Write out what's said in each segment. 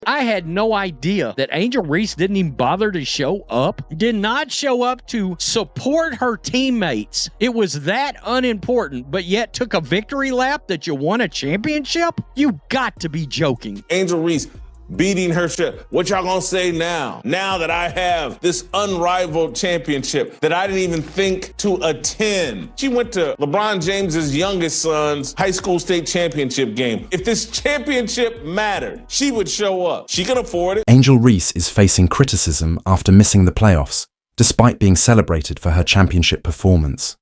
I had no idea that Angel Reese didn't even bother to show up, did not show up to support her teammates. It was that unimportant, but yet took a victory lap that you won a championship? You got to be joking. Angel Reese beating her shit. What y'all gonna say now? Now that I have this unrivaled championship that I didn't even think to attend. She went to LeBron James's youngest son's high school state championship game. If this championship mattered, she would show up. She could afford it. Angel Reese is facing criticism after missing the playoffs, despite being celebrated for her championship performance.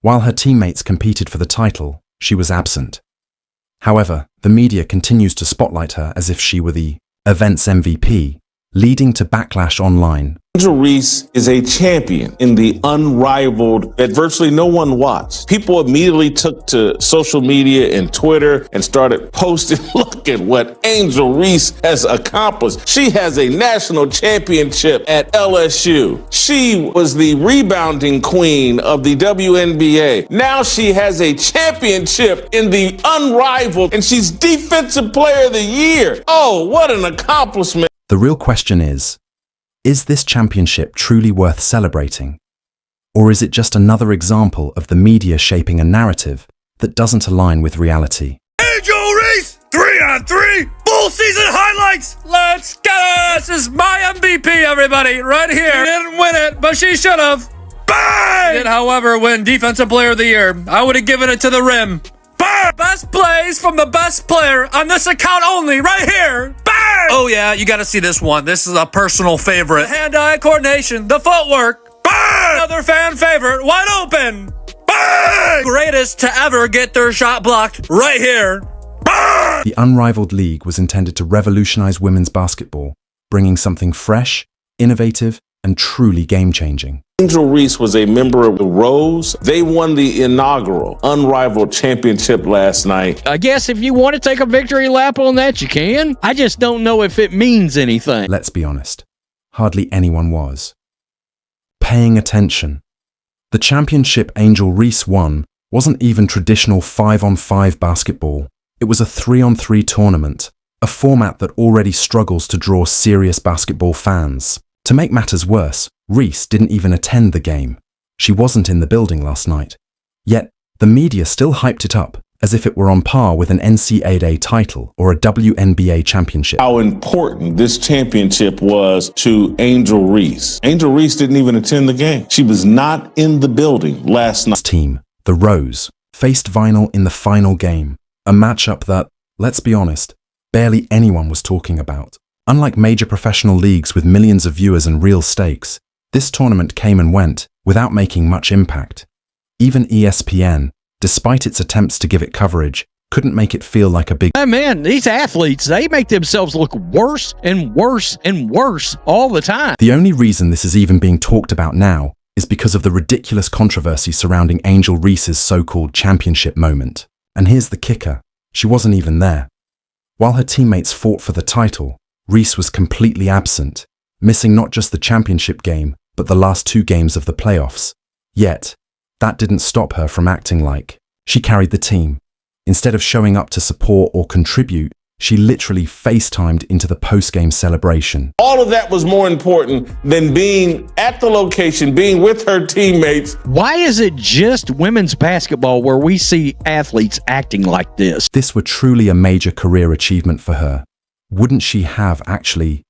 While her teammates competed for the title, she was absent. However, the media continues to spotlight her as if she were the event's MVP, leading to backlash online. Angel Reese is a champion in the unrivaled that virtually no one watched. People immediately took to social media and Twitter and started posting, look at what Angel Reese has accomplished. She has a national championship at LSU. She was the rebounding queen of the WNBA. Now she has a championship in the unrivaled, and she's Defensive Player of the Year. Oh, what an accomplishment. The real question is this championship truly worth celebrating? Or is it just another example of the media shaping a narrative that doesn't align with reality? Angel Reese, 3-on-3, full season highlights. Let's get it. This is my MVP, everybody, right here. She didn't win it, but she should have. Bang! Did, however, win Defensive Player of the Year. I would have given it to the rim. Bang! Best plays from the best player on this account only, right here. Bang! Oh yeah, you gotta see this one. This is a personal favorite. The hand-eye coordination, the footwork. Bang! Another fan favorite, wide open. Bang! Greatest to ever get their shot blocked, right here. Bang! The unrivaled league was intended to revolutionize women's basketball, bringing something fresh, innovative, and truly game-changing. Angel Reese was a member of the Rose. They won the inaugural unrivaled championship last night. I guess if you want to take a victory lap on that, you can. I just don't know if it means anything. Let's be honest, hardly anyone was paying attention. The championship Angel Reese won wasn't even traditional 5-on-5 basketball. It was a 3-on-3 tournament, a format that already struggles to draw serious basketball fans. To make matters worse, Reese didn't even attend the game. She wasn't in the building last night. Yet, the media still hyped it up as if it were on par with an NCAA title or a WNBA championship. How important this championship was to Angel Reese. Angel Reese didn't even attend the game. She was not in the building last night. Team, the Rose, faced Vinyl in the final game, a matchup that, let's be honest, barely anyone was talking about. Unlike major professional leagues with millions of viewers and real stakes, this tournament came and went without making much impact. Even ESPN, despite its attempts to give it coverage, couldn't make it feel like a big... Hey man, these athletes, they make themselves look worse and worse and worse all the time. The only reason this is even being talked about now is because of the ridiculous controversy surrounding Angel Reese's so-called championship moment. And here's the kicker, she wasn't even there. While her teammates fought for the title, Reese was completely absent, missing not just the championship game, but the last 2 games of the playoffs. Yet, that didn't stop her from acting like she carried the team. Instead of showing up to support or contribute, she literally FaceTimed into the post-game celebration. All of that was more important than being at the location, being with her teammates. Why is it just women's basketball where we see athletes acting like this? If this were truly a major career achievement for her, wouldn't she have actually,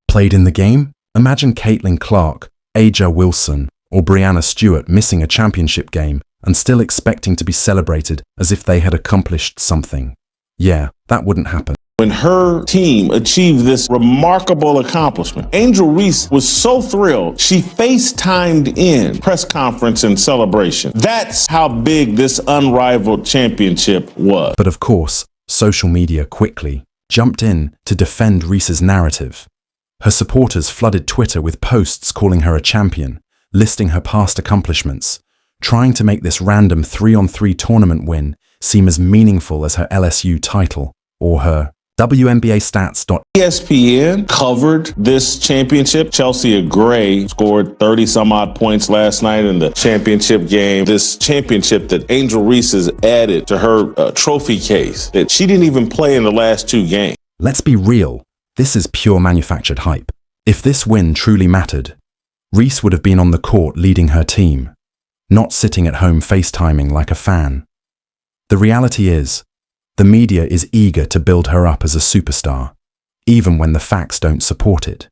played in the game? Imagine Caitlin Clark, Aja Wilson, or Brianna Stewart missing a championship game and still expecting to be celebrated as if they had accomplished something. Yeah, that wouldn't happen. When her team achieved this remarkable accomplishment, Angel Reese was so thrilled, she FaceTimed in press conference and celebration. That's how big this unrivaled championship was. But of course, social media quickly jumped in to defend Reese's narrative. Her supporters flooded Twitter with posts calling her a champion, listing her past accomplishments, trying to make this random 3-on-3 tournament win seem as meaningful as her LSU title or her WNBA stats. ESPN covered this championship. Chelsea Gray scored 30-some-odd points last night in the championship game. This championship that Angel Reese has added to her trophy case that she didn't even play in the last 2 games. Let's be real. This is pure manufactured hype. If this win truly mattered, Reese would have been on the court leading her team, not sitting at home FaceTiming like a fan. The reality is, the media is eager to build her up as a superstar, even when the facts don't support it.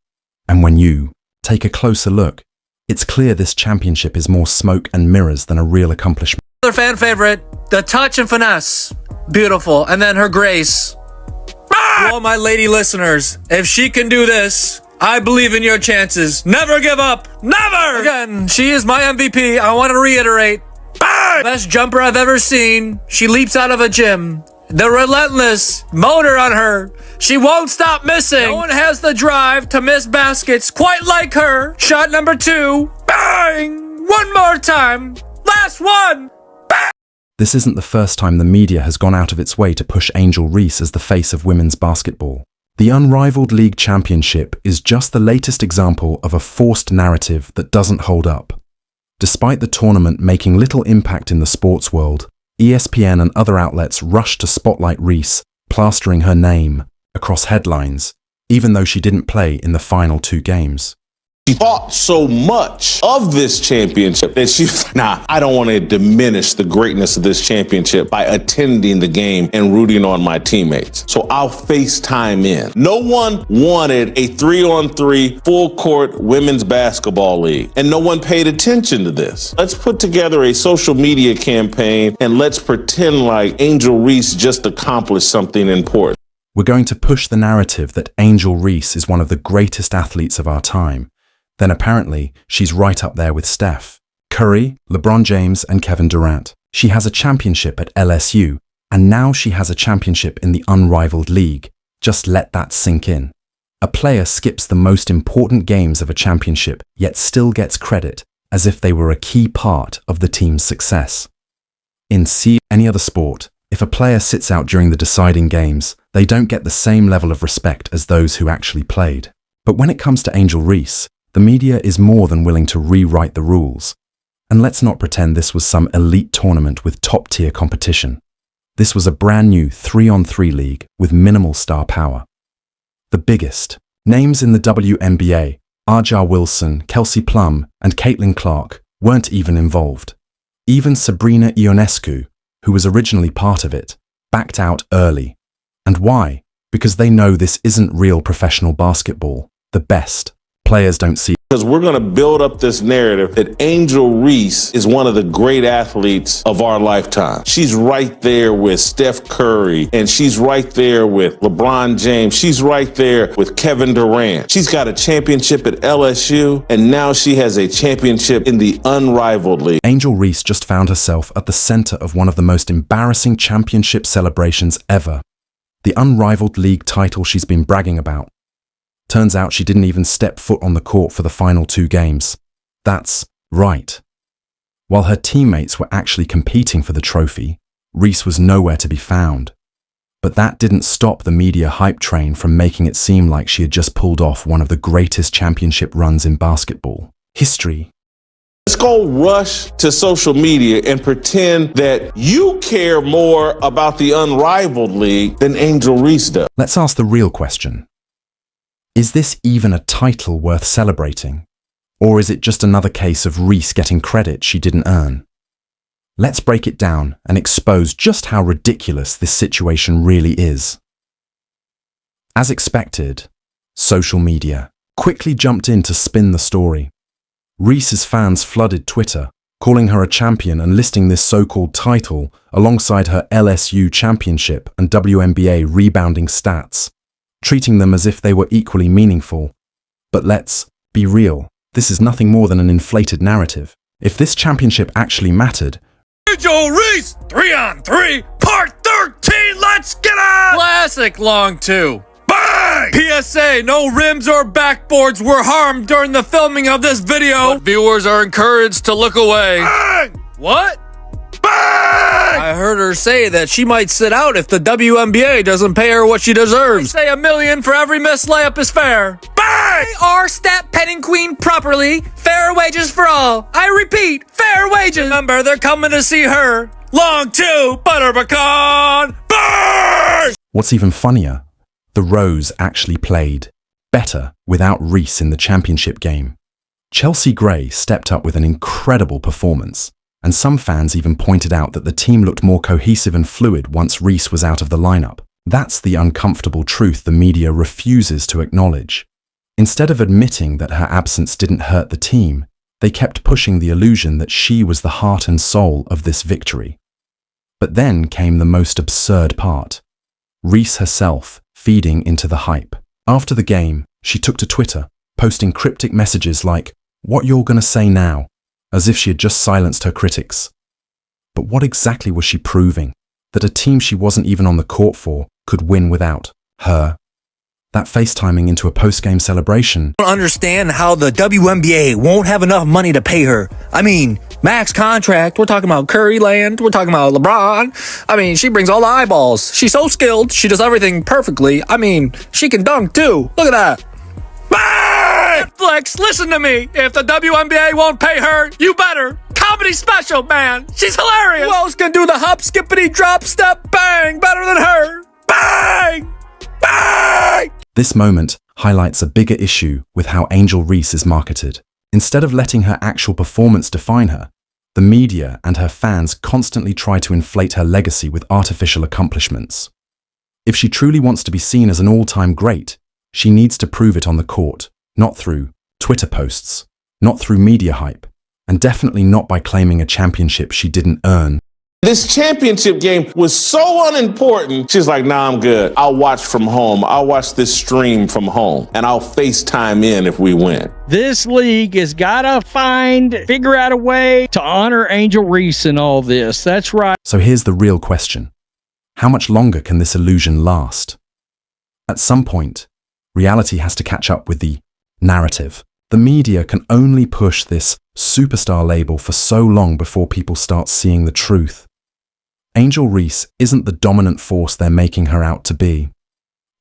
And when you take a closer look, it's clear this championship is more smoke and mirrors than a real accomplishment. Another fan favorite, the touch and finesse. Beautiful. And then her grace. To all my lady listeners, if she can do this, I believe in your chances. Never give up. Never! Again, she is my MVP. I want to reiterate. Best jumper I've ever seen. She leaps out of a gym. The relentless motor on her. She won't stop missing. No one has the drive to miss baskets quite like her. Shot number 2. Bang! One more time. Last one. Bang! This isn't the first time the media has gone out of its way to push Angel Reese as the face of women's basketball. The unrivaled league championship is just the latest example of a forced narrative that doesn't hold up. Despite the tournament making little impact in the sports world, ESPN and other outlets rushed to spotlight Reese, plastering her name across headlines, even though she didn't play in the final 2 games. She thought so much of this championship that she was like, I don't want to diminish the greatness of this championship by attending the game and rooting on my teammates. So I'll FaceTime in. No one wanted a 3-on-3 full court women's basketball league, and no one paid attention to this. Let's put together a social media campaign and let's pretend like Angel Reese just accomplished something important. We're going to push the narrative that Angel Reese is one of the greatest athletes of our time. Then apparently, she's right up there with Steph Curry, LeBron James, and Kevin Durant. She has a championship at LSU, and now she has a championship in the unrivaled league. Just let that sink in. A player skips the most important games of a championship, yet still gets credit as if they were a key part of the team's success. In any other sport, if a player sits out during the deciding games, they don't get the same level of respect as those who actually played. But when it comes to Angel Reese, the media is more than willing to rewrite the rules. And let's not pretend this was some elite tournament with top-tier competition. This was a brand new 3-on-3 league with minimal star power. The biggest names in the WNBA, Arja Wilson, Kelsey Plum, and Caitlin Clark, weren't even involved. Even Sabrina Ionescu, who was originally part of it, backed out early. And why? Because they know this isn't real professional basketball. The best players don't see. Because we're going to build up this narrative that Angel Reese is one of the great athletes of our lifetime. She's right there with Steph Curry, and she's right there with LeBron James. She's right there with Kevin Durant. She's got a championship at LSU, and now she has a championship in the unrivaled league. Angel Reese just found herself at the center of one of the most embarrassing championship celebrations ever. The unrivaled league title she's been bragging about. Turns out she didn't even step foot on the court for the final 2 games. That's right. While her teammates were actually competing for the trophy, Reese was nowhere to be found. But that didn't stop the media hype train from making it seem like she had just pulled off one of the greatest championship runs in basketball history. Let's go rush to social media and pretend that you care more about the unrivaled league than Angel Reese does. Let's ask the real question. Is this even a title worth celebrating? Or is it just another case of Reese getting credit she didn't earn? Let's break it down and expose just how ridiculous this situation really is. As expected, social media quickly jumped in to spin the story. Reese's fans flooded Twitter, calling her a champion and listing this so-called title alongside her LSU championship and WNBA rebounding stats, treating them as if they were equally meaningful. But let's be real, this is nothing more than an inflated narrative. If this championship actually mattered, Angel Reese, 3-on-3, part 13, let's get it! Classic long 2. Bang! PSA, no rims or backboards were harmed during the filming of this video. But viewers are encouraged to look away. Bang! What? Bang! I heard her say that she might sit out if the WNBA doesn't pay her what she deserves. They say $1 million for every missed layup is fair. Bang! They are stat petting queen properly. Fair wages for all. I repeat, fair wages. Remember, they're coming to see her. Long 2, butter pecan. Bang! what's even funnier, The Rose actually played better without Reese in the championship game. Chelsea Gray stepped up with an incredible performance, and some fans even pointed out that the team looked more cohesive and fluid once Reese was out of the lineup. That's the uncomfortable truth the media refuses to acknowledge. Instead of admitting that her absence didn't hurt the team, they kept pushing the illusion that she was the heart and soul of this victory. But then came the most absurd part. Reese herself feeding into the hype. After the game, she took to Twitter, posting cryptic messages like, "What you're gonna say now?" as if she had just silenced her critics. But what exactly was she proving? That a team she wasn't even on the court for could win without her? That FaceTiming into a post-game celebration. I don't understand how the WNBA won't have enough money to pay her. I mean, max contract, we're talking about Curry land, we're talking about LeBron. I mean, she brings all the eyeballs. She's so skilled, she does everything perfectly. I mean, she can dunk too. Look at that. Bang! Netflix, listen to me. If the WNBA won't pay her, you better. Comedy special, man. She's hilarious. Who else can do the hop, skippity, drop, step, bang better than her? Bang! Bang! This moment highlights a bigger issue with how Angel Reese is marketed. Instead of letting her actual performance define her, the media and her fans constantly try to inflate her legacy with artificial accomplishments. If she truly wants to be seen as an all-time great, she needs to prove it on the court, not through Twitter posts, not through media hype, and definitely not by claiming a championship she didn't earn. This championship game was so unimportant. She's like, nah, I'm good. I'll watch from home. I'll watch this stream from home, and I'll FaceTime in if we win. This league has got to figure out a way to honor Angel Reese in all this. That's right. So here's the real question. How much longer can this illusion last? At some point, reality has to catch up with the narrative. The media can only push this superstar label for so long before people start seeing the truth. Angel Reese isn't the dominant force they're making her out to be.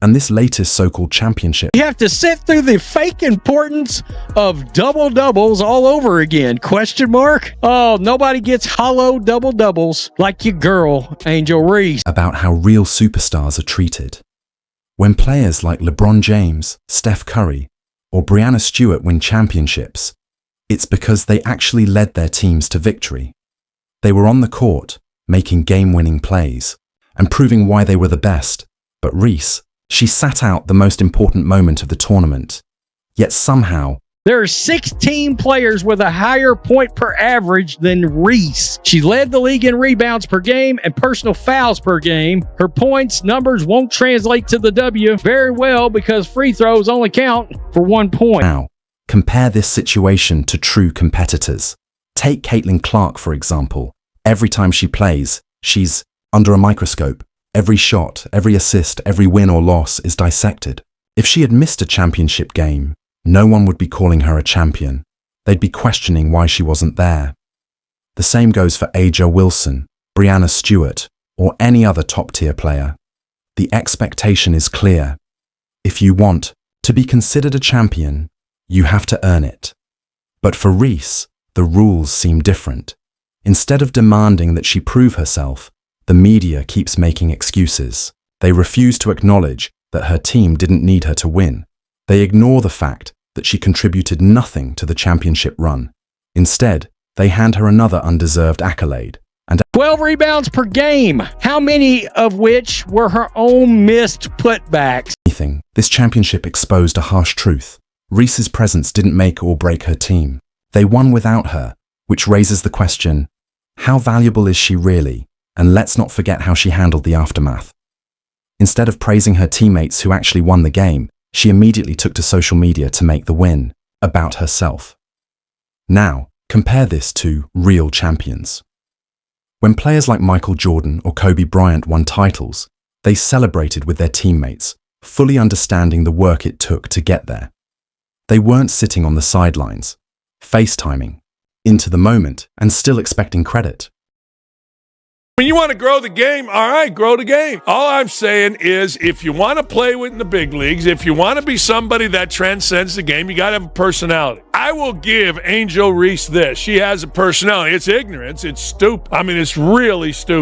And this latest so-called championship... You have to sit through the fake importance of double-doubles all over again, question mark? Oh, nobody gets hollow double-doubles like your girl, Angel Reese. ...about how real superstars are treated. When players like LeBron James, Steph Curry, or Breanna Stewart win championships, it's because they actually led their teams to victory. They were on the court, making game-winning plays, and proving why they were the best. But Reese, she sat out the most important moment of the tournament. Yet somehow, there are 16 players with a higher point per average than Reese. She led the league in rebounds per game and personal fouls per game. Her points numbers won't translate to the W very well because free throws only count for 1 point. Now, compare this situation to true competitors. Take Caitlin Clark, for example. Every time she plays, she's under a microscope. Every shot, every assist, every win or loss is dissected. If she had missed a championship game, no one would be calling her a champion. They'd be questioning why she wasn't there. The same goes for Aja Wilson, Breanna Stewart, or any other top-tier player. The expectation is clear. If you want to be considered a champion, you have to earn it. But for Reese, the rules seem different. Instead of demanding that she prove herself, the media keeps making excuses. They refuse to acknowledge that her team didn't need her to win. They ignore the fact that she contributed nothing to the championship run. Instead, they hand her another undeserved accolade. And 12 rebounds per game, how many of which were her own missed putbacks? This championship exposed a harsh truth. Reese's presence didn't make or break her team. They won without her, which raises the question, how valuable is she really? And let's not forget how she handled the aftermath. Instead of praising her teammates who actually won the game, she immediately took to social media to make the win about herself. Now, compare this to real champions. When players like Michael Jordan or Kobe Bryant won titles, they celebrated with their teammates, fully understanding the work it took to get there. They weren't sitting on the sidelines, FaceTiming, into the moment, and still expecting credit. When you want to grow the game, all right, grow the game. All I'm saying is if you want to play in the big leagues, if you want to be somebody that transcends the game, you got to have a personality. I will give Angel Reese this. She has a personality. It's ignorance. It's stupid. I mean, it's really stupid.